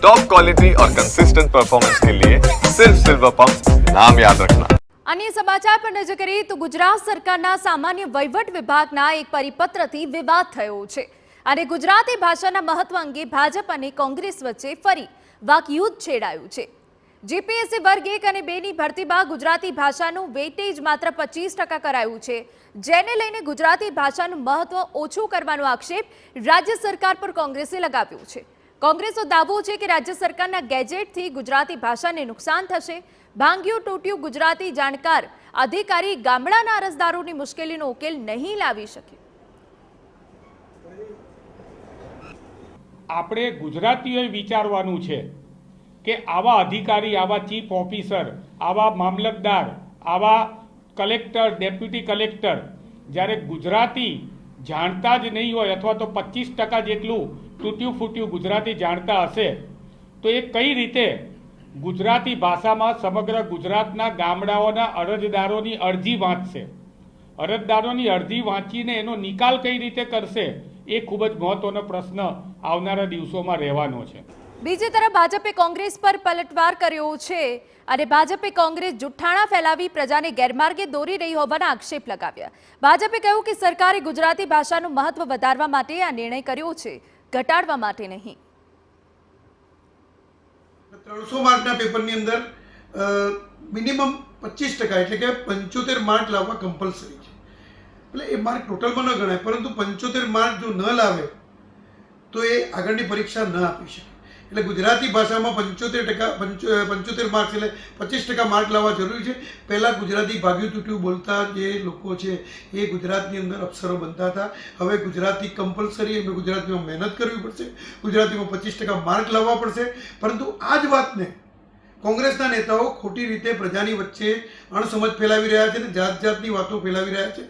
Top quality और consistent performance के लिए सिर्फ सिल्वर पंप नाम याद रखना। अन्य समाचार पर नजर કરીએ તો ગુજરાત સરકારના સામાન્ય વહીવટ વિભાગના એક પરિપત્રથી વિવાદ થયો છે અને ગુજરાતી ભાષાના મહત્વ અંગે ભાજપ અને કોંગ્રેસ વચ્ચે ફરી વાકયુદ્ધ છેડાયું છે। જીપીએસસી વર્ગ 1 અને 2 ની ભરતીમાં ગુજરાતી ભાષાનું વેટેજ માત્ર 25% કરાયું છે, જેને લઈને ગુજરાતી ભાષાનું મહત્વ ઓછું કરવાનો આક્ષેપ રાજ્ય સરકાર પર કોંગ્રેસે લગાવ્યો છે। કોંગ્રેસનો દાવો છે કે રાજ્ય સરકારના ગેજેટથી ગુજરાતી ભાષાને નુકસાન થશે। ભાંગ્યું તૂટ્યું ગુજરાતી જાણકાર અધિકારી ગામડાના અરજદારોની મુશ્કેલીનો ઉકેલ નહીં લાવી શકે। આપણે ગુજરાતીઓએ વિચારવાનું છે કે આવા અધિકારી, આવા ચીફ ઓફિસર, આવા મામલતદાર, આવા કલેક્ટર, ડેપ્યુટી કલેક્ટર જ્યારે ગુજરાતી જાણતા જ નહીં હોય અથવા તો 25% જેટલું તૂટ્યું ફૂટ્યું ગુજરાતી જાણતા હશે તો એ કઈ રીતે ગુજરાતી ભાષામાં સમગ્ર ગુજરાતના ગામડાઓના અરજદારોની અરજી વાંચશે, અરજદારોની અરજી વાંચીને એનો નિકાલ કઈ રીતે કરશે, એ ખૂબ જ મહત્વનો પ્રશ્ન આવનારા દિવસોમાં રહેવાનો છે। બીજી તરફ ભાજપે કોંગ્રેસ પર પલટવાર કર્યો છે અને ભાજપે કોંગ્રેસ જુઠ્ઠાણા ફેલાવી પ્રજાને ગેરમાર્ગે દોરી રહી હોવાના આક્ષેપ લગાવ્યા। ભાજપે કહ્યું કે સરકારે ગુજરાતી ભાષાનું મહત્વ વધારવા માટે આ નિર્ણય કર્યો છે, ઘટાડવા માટે નહીં। 300 માર્કના પેપરની અંદર મિનિમમ 25% એટલે કે 75 માર્ક લાવવા કમ્પલસરી છે। એટલે એ માર્ક ટોટલમાં ન ગણાય, પરંતુ 75 માર્ક જો ન લાવે તો એ આગળની પરીક્ષા ન આપી શકે। એટલે ગુજરાતી ભાષામાં 75 માર્ક્સ એટલે 25% માર્ક લાવવા જરૂરી છે। પહેલાં ગુજરાતી ભાગ્યું તૂટ્યું બોલતા જે લોકો છે એ ગુજરાતની અંદર અક્ષરો બનતા હતા, હવે ગુજરાતી કમ્પલસરી, એમને ગુજરાતીમાં મહેનત કરવી પડશે, ગુજરાતીમાં 25% માર્ક લાવવા પડશે। પરંતુ આ જ વાતને કોંગ્રેસના નેતાઓ ખોટી રીતે પ્રજાની વચ્ચે અણસમજ ફેલાવી રહ્યા છે અને જાત જાતની વાતો ફેલાવી રહ્યા છે।